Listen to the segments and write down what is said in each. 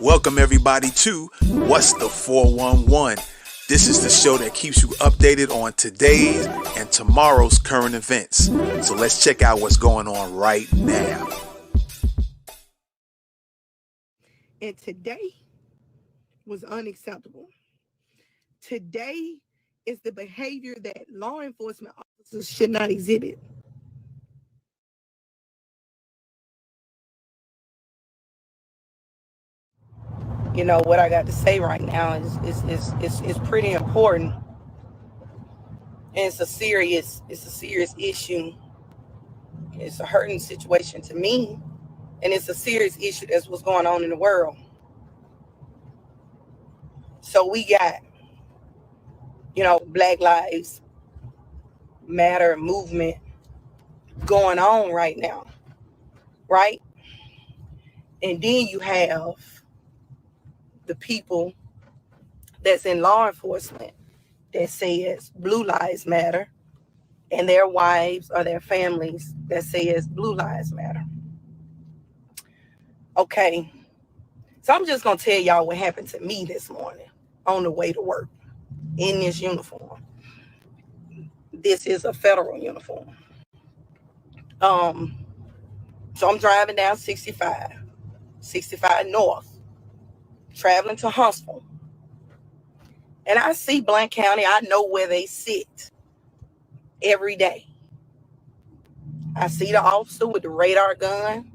Welcome everybody to What's the 411? This is the show that keeps you updated on today's and tomorrow's current events. So let's check out what's going on right now. And today was unacceptable. Today is the behavior that law enforcement officers should not exhibit. You know what I got to say right now is pretty important. And it's a serious issue. It's a hurting situation to me. And it's a serious issue. That's what's going on in the world. So we got, Black Lives Matter movement going on right now, right? And then you have the people that's in law enforcement that says Blue Lives Matter, and their wives or their families that says Blue Lives Matter. Okay, so I'm just going to tell y'all what happened to me this morning on the way to work in this uniform. This is a federal uniform. So I'm driving down 65 North, traveling to Huntsville. And I see Blount County. I know where they sit every day. I see the officer with the radar gun.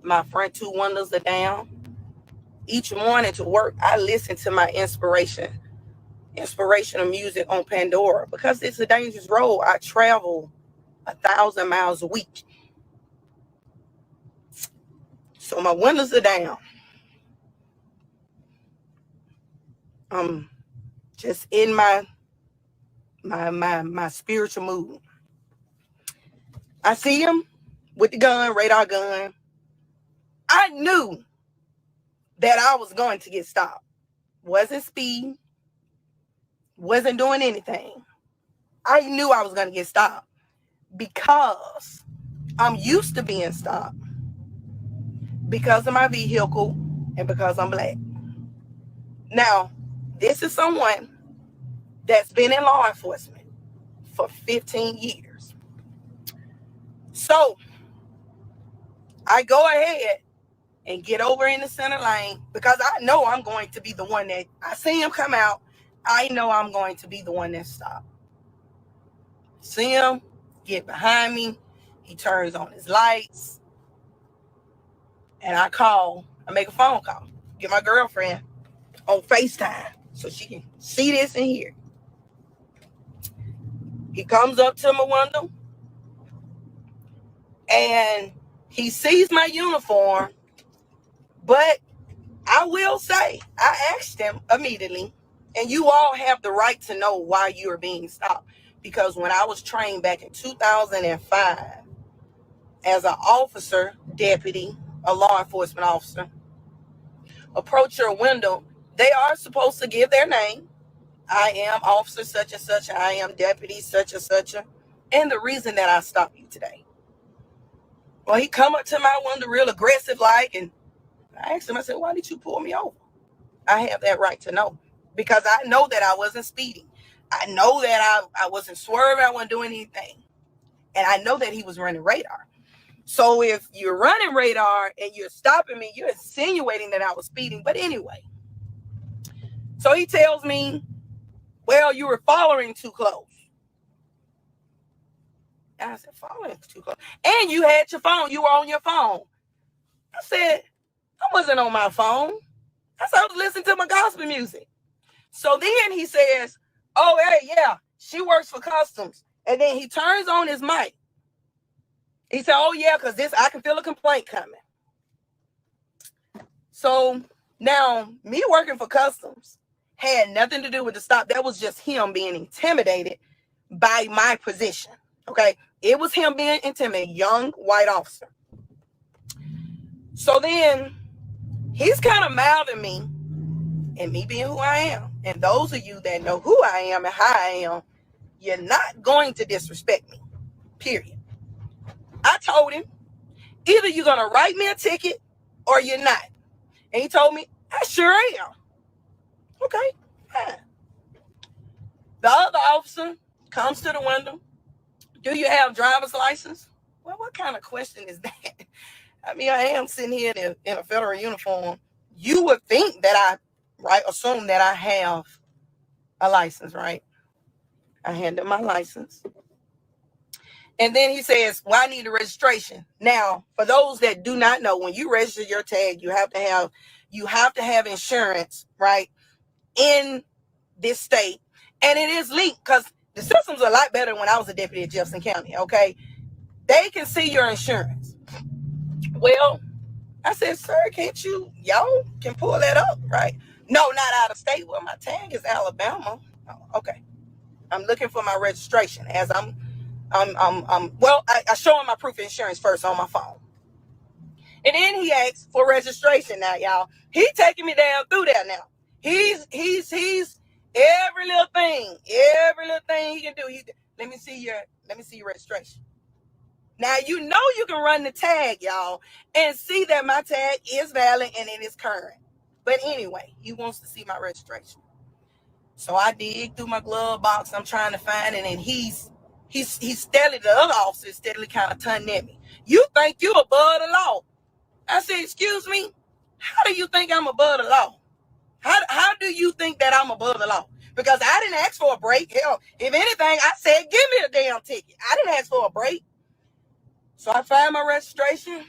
My front two windows are down. Each morning to work, I listen to my inspirational music on Pandora because it's a dangerous road. I travel 1,000 miles a week. So my windows are down. I'm just in my spiritual mood. I see him with the gun, radar gun. I knew that I was going to get stopped. Wasn't speeding. Wasn't doing anything. I knew I was going to get stopped because I'm used to being stopped because of my vehicle and because I'm Black. Now, this is someone that's been in law enforcement for 15 years. So I go ahead and get over in the center lane because I know I'm going to be the one that I see him come out. I know I'm going to be the one that stopped. See him get behind me. He turns on his lights. And I make a phone call. Get my girlfriend on FaceTime so she can see this and hear. He comes up to my window and he sees my uniform. But I will say, I asked him immediately, and you all have the right to know why you are being stopped. Because when I was trained back in 2005 as an officer, deputy, a law enforcement officer, approach your window, they are supposed to give their name. I am officer such and such. I am deputy such and such. And the reason that I stopped you today. Well, he come up to my window real aggressive like, and I asked him, I said, why did you pull me over? I have that right to know because I know that I wasn't speeding. I know that I wasn't swerving. I wasn't doing anything. And I know that he was running radar. So if you're running radar and you're stopping me, you're insinuating that I was speeding. But anyway, so he tells me, well, you were following too close. And I said, following too close. And you had your phone. You were on your phone. I said, I wasn't on my phone. I said, I was listening to my gospel music. So then he says, oh, hey, yeah, she works for Customs. And then he turns on his mic. He said, oh, yeah, because I can feel a complaint coming. So now me working for Customs had nothing to do with the stop. That was just him being intimidated by my position. Okay. It was him being intimidated, young white officer. So then he's kind of mouthing me and me being who I am. And those of you that know who I am and how I am, you're not going to disrespect me, period. I told him, either you're going to write me a ticket or you're not. And he told me, I sure am. Okay, fine. The other officer comes to the window. Do you have driver's license? Well, what kind of question is that? I mean, I am sitting here in a federal uniform. You would think that assume that I have a license, right? I hand him my license. And then he says, well, I need a registration. Now, for those that do not know, when you register your tag, you have to have insurance, right, in this state. And it is linked because the system's a lot better when I was a deputy at Jefferson County, okay? They can see your insurance. Well, I said, sir, y'all can pull that up, right? No, not out of state. Well, my tag is Alabama. Oh, okay. I'm looking for my registration as I show him my proof of insurance first on my phone. And then he asks for registration now, y'all. He taking me down through there now. He's every little thing he can do. Let me see your registration. Now, you know you can run the tag, y'all, and see that my tag is valid and it is current. But anyway, he wants to see my registration. So I dig through my glove box. I'm trying to find it, and he's steadily, the other officer is steadily kind of turning at me. You think you above the law? I said, excuse me, how do you think I'm above the law? How do you think that I'm above the law? Because I didn't ask for a break. Hell, if anything, I said, give me a damn ticket. I didn't ask for a break. So I find my registration.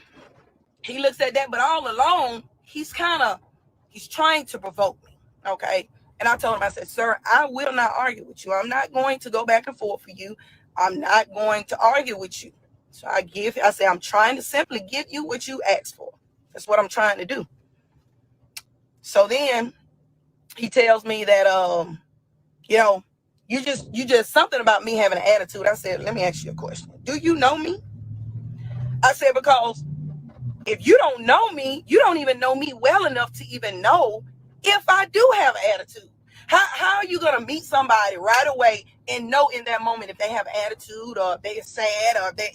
He looks at that, but all along, he's trying to provoke me, okay? And I told him, I said, sir, I will not argue with you. I'm not going to go back and forth for you. I'm not going to argue with you. So I say, I'm trying to simply give you what you asked for. That's what I'm trying to do. So then he tells me that, you just something about me having an attitude. I said, let me ask you a question. Do you know me? I said, because if you don't know me, you don't even know me well enough to even know if I do have an attitude. How are you going to meet somebody right away and know in that moment if they have attitude or if they're sad or if they're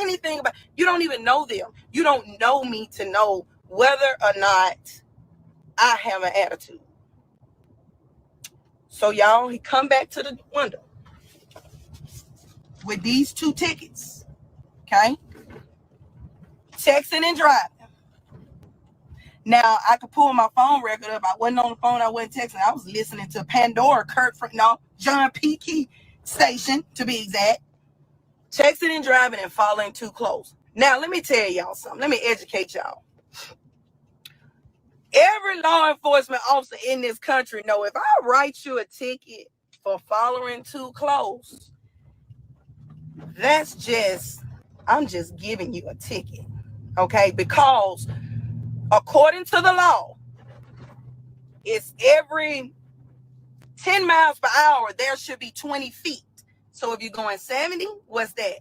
anything about, you don't even know them. You don't know me to know whether or not I have an attitude. So y'all, he come back to the window with these 2 tickets, okay? Texting and driving. Now, I could pull my phone record up. I wasn't on the phone. I wasn't texting. I was listening to Pandora, John P. Key station, to be exact. Texting and driving and following too close. Now, let me tell y'all something. Let me educate y'all. Every law enforcement officer in this country know if I write you a ticket for following too close, I'm just giving you a ticket, okay? Because according to the law, it's every 10 miles per hour, there should be 20 feet. So if you're going 70, what's that?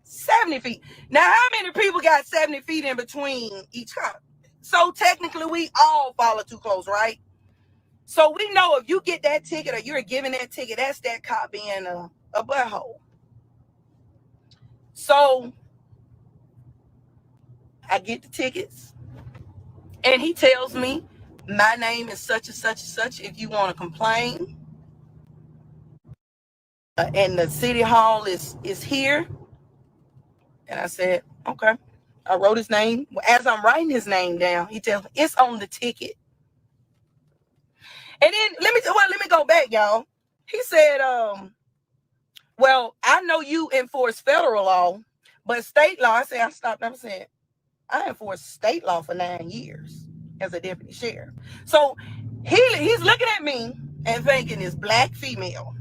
70 feet. Now, how many people got 70 feet in between each car? So technically, we all follow too close, right? So we know if you get that ticket or you're giving that ticket, that's that cop being a butthole. So I get the tickets. And he tells me, my name is such and such and such. If you want to complain, and the city hall is here. And I said, okay. I wrote his name. As I'm writing his name down, he tells me it's on the ticket. And then let me go back, y'all. He said, well, I know you enforce federal law, but state law. I said, I enforced state law for 9 years as a deputy sheriff. So he's looking at me and thinking this black female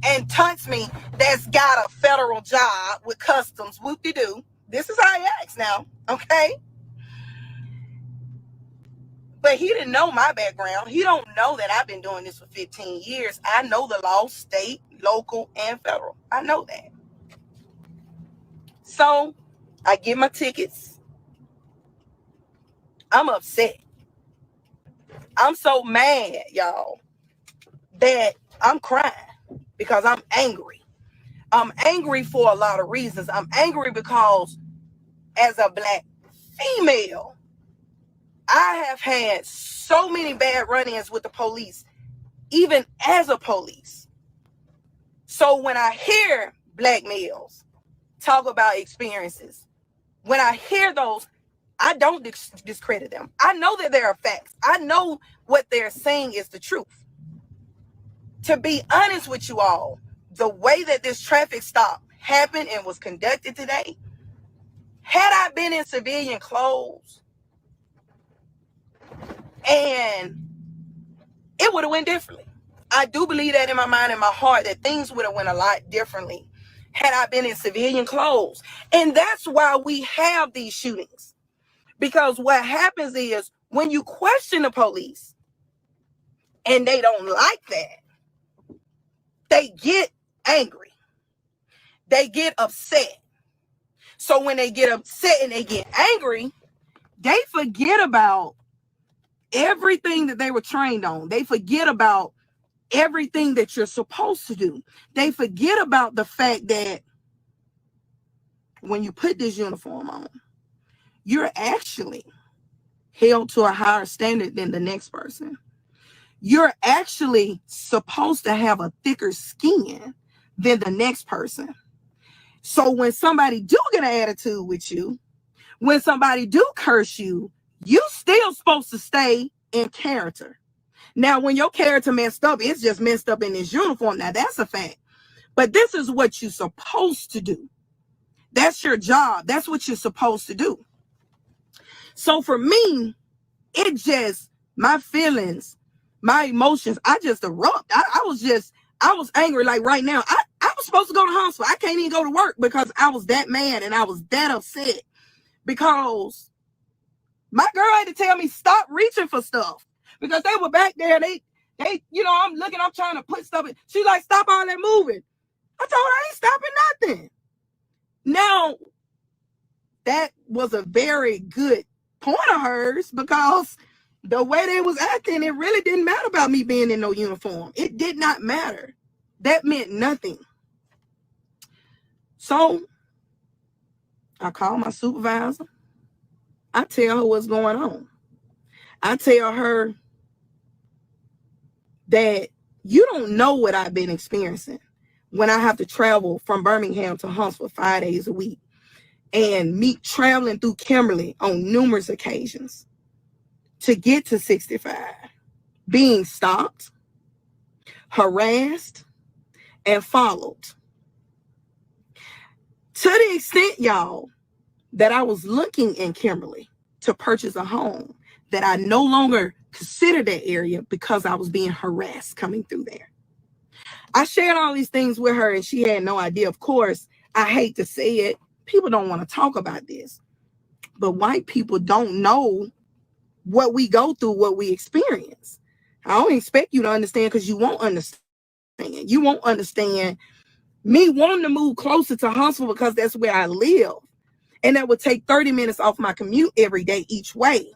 and taunts me that's got a federal job with customs, whoop-de-doo. This is how he acts now, okay? But he didn't know my background. He don't know that I've been doing this for 15 years. I know the law, state, local, and federal. I know that. So I get my tickets. I'm upset. I'm so mad, y'all, that I'm crying because I'm angry. I'm angry for a lot of reasons. I'm angry because as a black female, I have had so many bad run-ins with the police, even as a police. So when I hear black males talk about experiences, when I hear those, I don't discredit them. I know that there are facts. I know what they're saying is the truth. To be honest with you all, the way that this traffic stop happened and was conducted today, had I been in civilian clothes, and it would have went differently. I do believe that in my mind and my heart that things would have went a lot differently had I been in civilian clothes. And that's why we have these shootings. Because what happens is when you question the police and they don't like that, they get angry. They get upset. So when they get upset and they get angry, they forget about everything that they were trained on. They forget about everything that you're supposed to do. They forget about the fact that when you put this uniform on, you're actually held to a higher standard than the next person. You're actually supposed to have a thicker skin than the next person. So when somebody do get an attitude with you, when somebody do curse you, you still supposed to stay in character. Now, when your character messed up, it's just messed up in this uniform. Now, that's a fact. But this is what you're supposed to do. That's your job. That's what you're supposed to do. So for me, it just, my feelings, my emotions, I just erupt. I was angry. Like right now, I was supposed to go to the hospital. I can't even go to work because I was that mad and I was that upset because my girl had to tell me stop reaching for stuff because they were back there. They, I'm looking, I'm trying to put stuff in. She's like, stop all that moving. I told her I ain't stopping nothing. Now, that was a very good point of hers because the way they was acting, it really didn't matter about me being in no uniform. It did not matter. That meant nothing. So I call my supervisor. I tell her what's going on. I tell her that you don't know what I've been experiencing when I have to travel from Birmingham to Huntsville 5 days a week and me traveling through Kimberly on numerous occasions to get to 65, being stopped, harassed, and followed. To the extent, y'all, that I was looking in Kimberly to purchase a home, that I no longer considered that area because I was being harassed coming through there. I shared all these things with her and she had no idea. Of course, I hate to say it, people don't want to talk about this, but white people don't know what we go through, what we experience. I don't expect you to understand because you won't understand. You won't understand me wanting to move closer to Huntsville because that's where I live. And that would take 30 minutes off my commute every day each way.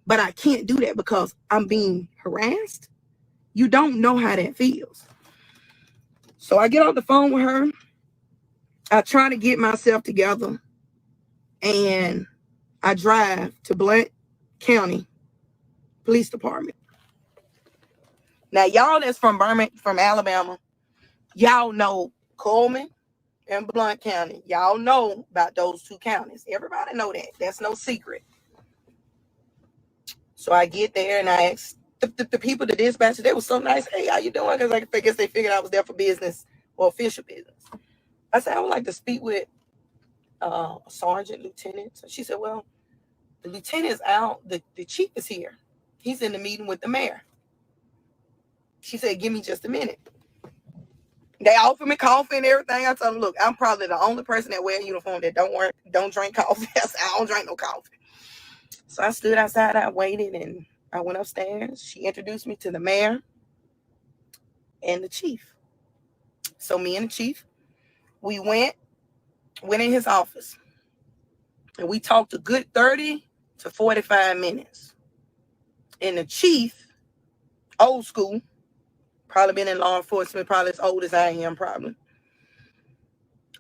But I can't do that because I'm being harassed. You don't know how that feels. So I get on the phone with her. I try to get myself together. And I drive to Blount County Police Department. Now, y'all that's from Alabama, y'all know Coleman and Blount County. Y'all know about those two counties. Everybody know that. That's no secret. So I get there and I ask the people, the dispatcher, they were so nice. Hey, how you doing? Because I guess they figured I was there for business or official business. I said, I would like to speak with a sergeant, lieutenant. So she said, well, the lieutenant's out. The chief is here. He's in the meeting with the mayor. She said, give me just a minute. They offered me coffee and everything. I told them, look, I'm probably the only person that wear a uniform that don't drink coffee. I said, I don't drink no coffee. So I stood outside, I waited, and I went upstairs. She introduced me to the mayor and the chief. So me and the chief, we went in his office. And we talked a good 30 to 45 minutes. And the chief, old school, probably been in law enforcement, probably as old as I am, probably.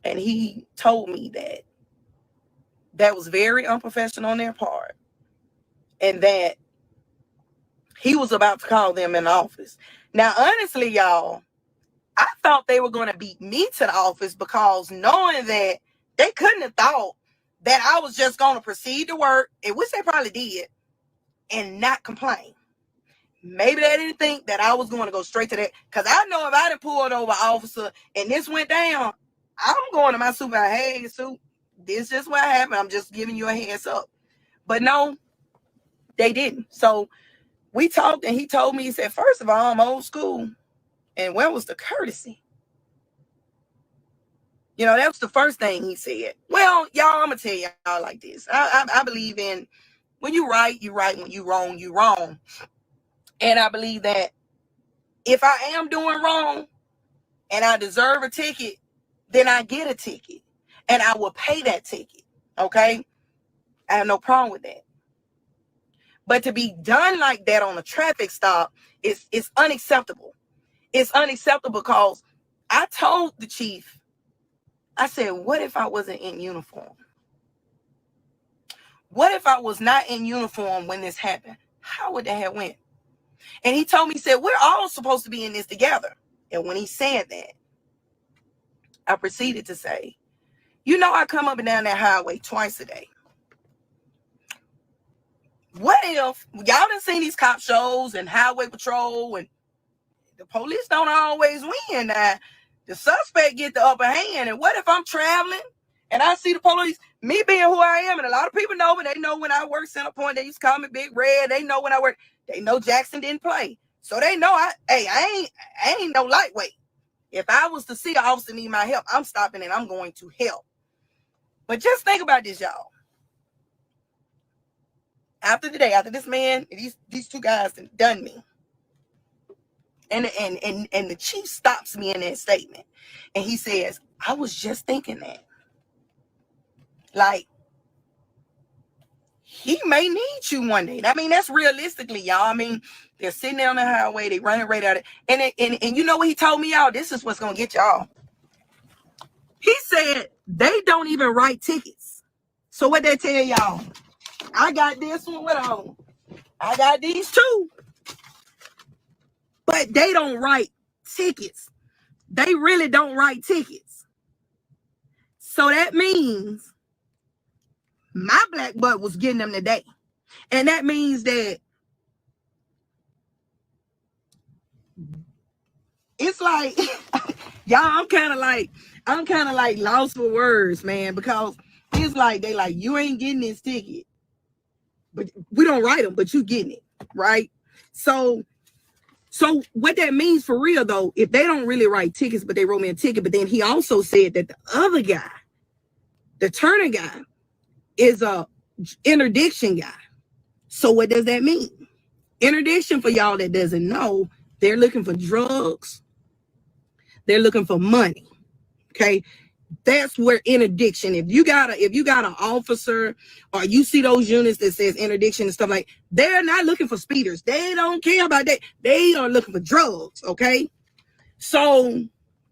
And he told me that was very unprofessional on their part. and that he was about to call them in the office. Now, honestly, y'all, I thought they were going to beat me to the office, because knowing that they couldn't have thought that I was just going to proceed to work, and which they probably did, and not complain. Maybe they didn't think that I was going to go straight to that, because I know if I done pulled over an officer and this went down, I'm going to my supervisor, hey, Sue, this is just what happened. I'm just giving you a heads up. But no, they didn't. So we talked, and he told me, he said, first of all, I'm old school. And where was the courtesy? You know, that was the first thing he said. Well, y'all, I'm going to tell y'all like this. I believe in, when you right, you right. When you wrong, you wrong. And I believe that if I am doing wrong and I deserve a ticket, then I get a ticket. And I will pay that ticket. Okay? I have no problem with that. But to be done like that on a traffic stop is unacceptable. It's unacceptable, because I told the chief, I said, what if I wasn't in uniform? What if I was not in uniform when this happened? How would that have went? And he told me, he said, we're all supposed to be in this together. And when he said that, I proceeded to say, you know, I come up and down that highway twice a day. What if y'all done seen these cop shows and highway patrol, and the police don't always win? The suspect get the upper hand. And what if I'm traveling and I see the police, me being who I am, and a lot of people know me, they know when I work Center Point, they used to call me Big Red. They know when I work, they know Jackson didn't play. So they know I ain't no lightweight. If I was to see an officer need my help, I'm stopping and I'm going to help. But just think about this, y'all. After this man, these two guys done me. And the chief stops me in that statement. And he says, I was just thinking that. Like, he may need you one day. I mean, that's realistically, y'all. I mean, they're sitting there on the highway, they running right at it. And you know what he told me, y'all? This is what's gonna get y'all. He said they don't even write tickets. So what they tell y'all? I got this one with on. I got these two. But they don't write tickets. They really don't write tickets. So that means my black butt was getting them today. And that means that it's like, y'all, I'm kind of like lost for words, man, because it's like, they like, you ain't getting this ticket. But we don't write them, but you getting it, right? So what that means for real, though, if they don't really write tickets, but they wrote me a ticket, but then he also said that the other guy, the Turner guy, is a interdiction guy. So what does that mean? Interdiction, for y'all that doesn't know, they're looking for drugs. They're looking for money. Okay. That's where interdiction, if you got an officer, or you see those units that says interdiction and stuff, like, they're not looking for speeders. They don't care about that. They are looking for drugs. Okay. So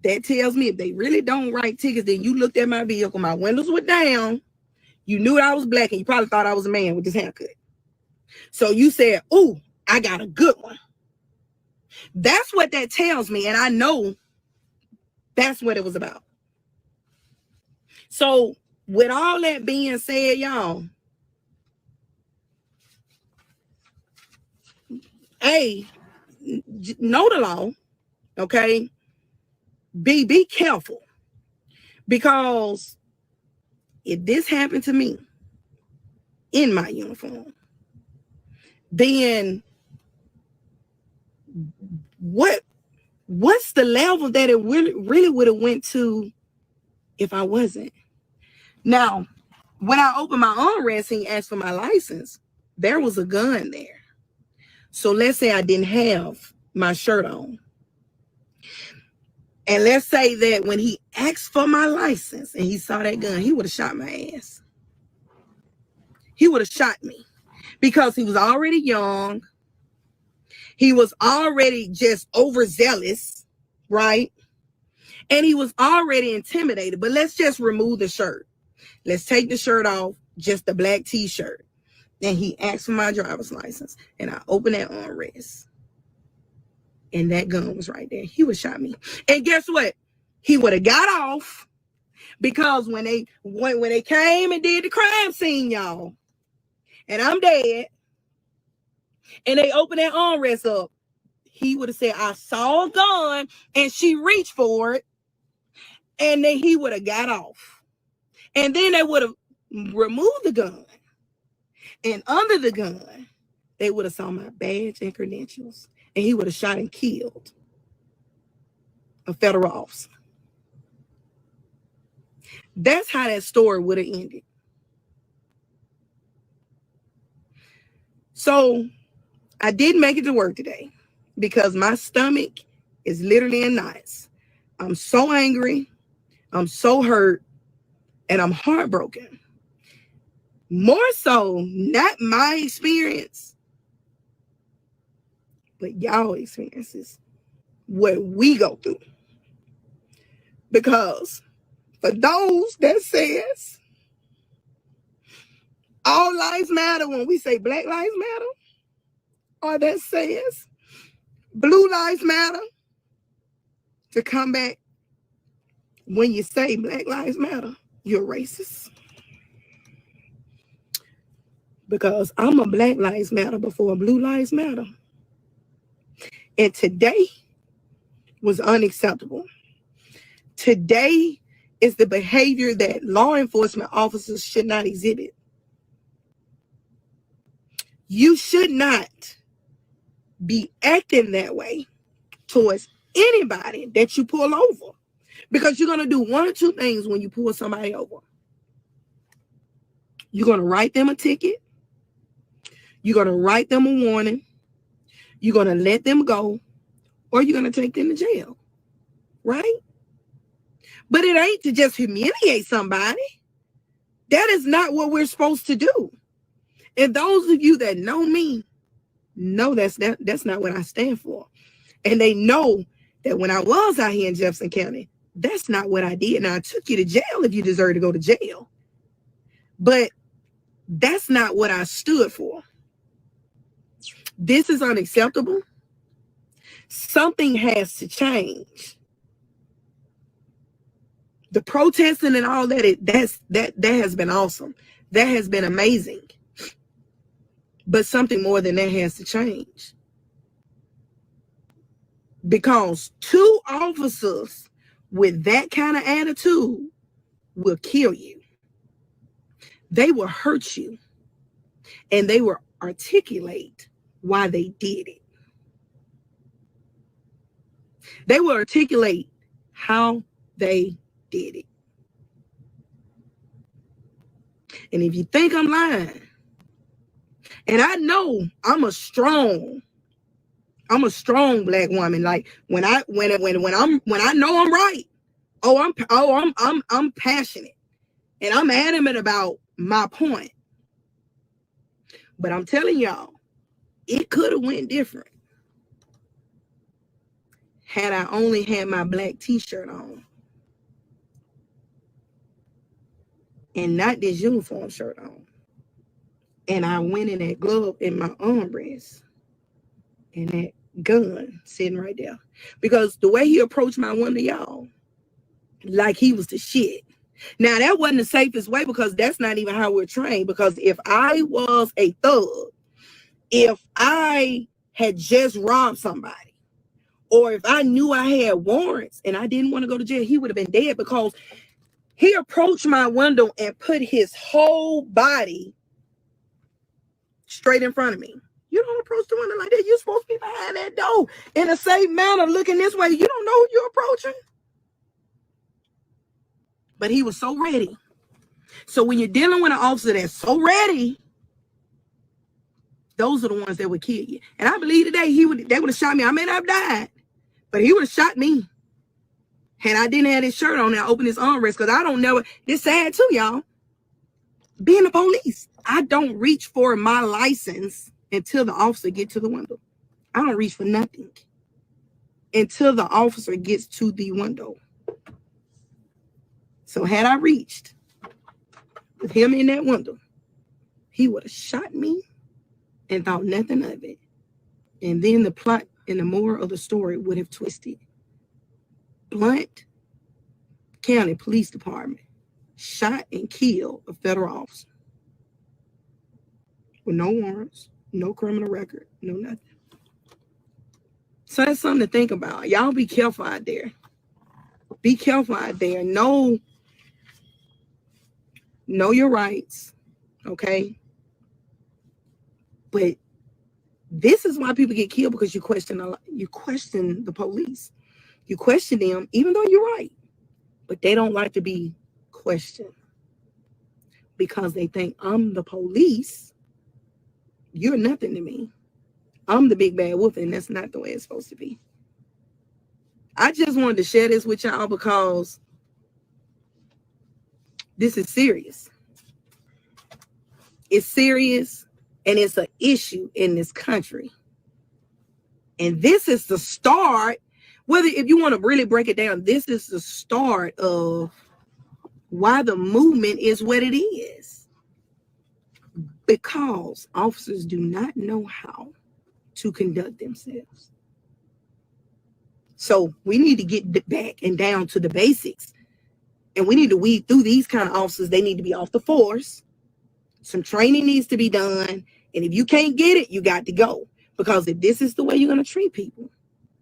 that tells me if they really don't write tickets, then you looked at my vehicle, my windows were down, you knew I was black, and you probably thought I was a man with this haircut. So you said, "Ooh, I got a good one." That's what that tells me. And I know that's what it was about. So with all that being said, y'all, A, know the law, okay? B, be careful. Because if this happened to me in my uniform, then what's the level that it really would have went to if I wasn't? Now, when I opened my armrest and asked for my license, there was a gun there. So let's say I didn't have my shirt on. And let's say that when he asked for my license and he saw that gun, he would have shot my ass. He would have shot me, because he was already young. He was already just overzealous, right? And he was already intimidated. But let's just remove the shirt. Let's take the shirt off, just the black t-shirt. And he asked for my driver's license. And I opened that armrest. And that gun was right there. He would shot me. And guess what? He would have got off, because when they came and did the crime scene, y'all, and I'm dead, and they opened that armrest up, he would have said, I saw a gun, and she reached for it, and then he would have got off. And then they would have removed the gun. And under the gun, they would have saw my badge and credentials. And he would have shot and killed a federal officer. That's how that story would have ended. So I didn't make it to work today because my stomach is literally in knots. I'm so angry. I'm so hurt. And I'm heartbroken. More so, not my experience, but y'all experiences, what we go through. Because for those that says all lives matter when we say Black Lives Matter, or that says Blue Lives Matter, to come back when you say Black Lives Matter, you're racist. Because I'm a Black Lives Matter before Blue Lives Matter. And today was unacceptable. Today is the behavior that law enforcement officers should not exhibit. You should not be acting that way towards anybody that you pull over. Because you're going to do one or two things when you pull somebody over. You're going to write them a ticket. You're going to write them a warning. You're going to let them go. Or you're going to take them to jail. Right? But it ain't to just humiliate somebody. That is not what we're supposed to do. And those of you that know me, know that's not what I stand for. And they know that when I was out here in Jefferson County, that's not what I did. Now, I took you to jail if you deserve to go to jail. But that's not what I stood for. This is unacceptable. Something has to change. The protesting and all that, that has been awesome. That has been amazing. But something more than that has to change. Because two officers with that kind of attitude will kill you. They will hurt you. And they will articulate why they did it. They will articulate how they did it. And if you think I'm lying, and I know I'm a strong Black woman. Like when I know I'm right, I'm passionate and I'm adamant about my point. But I'm telling y'all, it could have went different had I only had my black t-shirt on and not this uniform shirt on. And I went in that glove in my armrest and that gun sitting right there. Because the way he approached my window, y'all, like he was the shit. Now, that wasn't the safest way because that's not even how we're trained. Because if I was a thug, if I had just robbed somebody, or if I knew I had warrants and I didn't want to go to jail, he would have been dead because he approached my window and put his whole body straight in front of me. You don't approach the window like that. You're supposed to be behind that door in a safe manner, looking this way. You don't know who you're approaching. But he was so ready. So when you're dealing with an officer that's so ready, those are the ones that would kill you. And I believe today they would have shot me. I may not have died, but he would have shot me. And I didn't have his shirt on and I opened his armrest because I don't know. It's sad too, y'all. Being the police, I don't reach for my license until the officer gets to the window. I don't reach for nothing until the officer gets to the window. So had I reached with him in that window, he would have shot me and thought nothing of it. And then the plot and the moral of the story would have twisted. Blount County Police Department shot and killed a federal officer with no warrants, no criminal record, no nothing. So that's something to think about. Y'all be careful out there. Be careful out there. Know your rights, okay? But this is why people get killed, because you question the police. You question them, even though you're right. But they don't like to be questioned because they think, I'm the police. You're nothing to me. I'm the big bad wolf, and that's not the way it's supposed to be. I just wanted to share this with y'all because this is serious. It's serious, and it's an issue in this country. And this is the start, if you want to really break it down, this is the start of why the movement is what it is. Because officers do not know how to conduct themselves. So we need to get back and down to the basics. And we need to weed through these kind of officers. They need to be off the force. Some training needs to be done. And if you can't get it, you got to go. Because if this is the way you're going to treat people,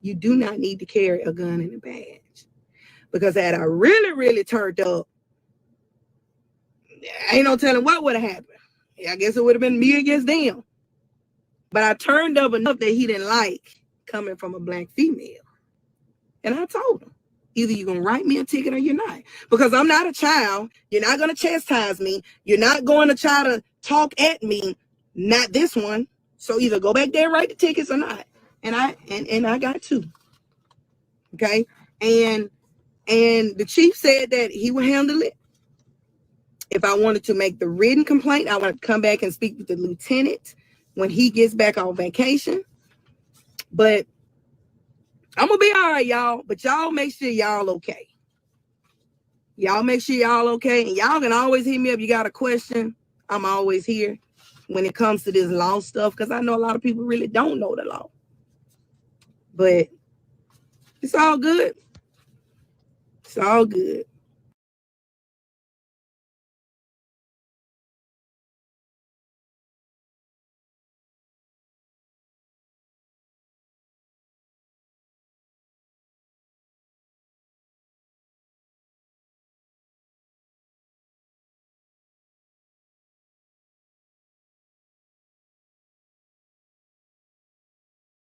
you do not need to carry a gun and a badge. Because had I really, really turned up, ain't no telling what would have happened. I guess it would have been me against them. But I turned up enough that he didn't like coming from a black female. And I told him, either you're going to write me a ticket or you're not. Because I'm not a child. You're not going to chastise me. You're not going to try to talk at me. Not this one. So either go back there and write the tickets or not. And I got two. Okay. And the chief said that he would handle it. If I wanted to make the written complaint, I want to come back and speak with the lieutenant when he gets back on vacation. But I'm going to be all right, y'all. But y'all make sure y'all okay. Y'all make sure y'all okay. And y'all can always hit me up. You got a question, I'm always here when it comes to this law stuff. Because I know a lot of people really don't know the law. But it's all good. It's all good.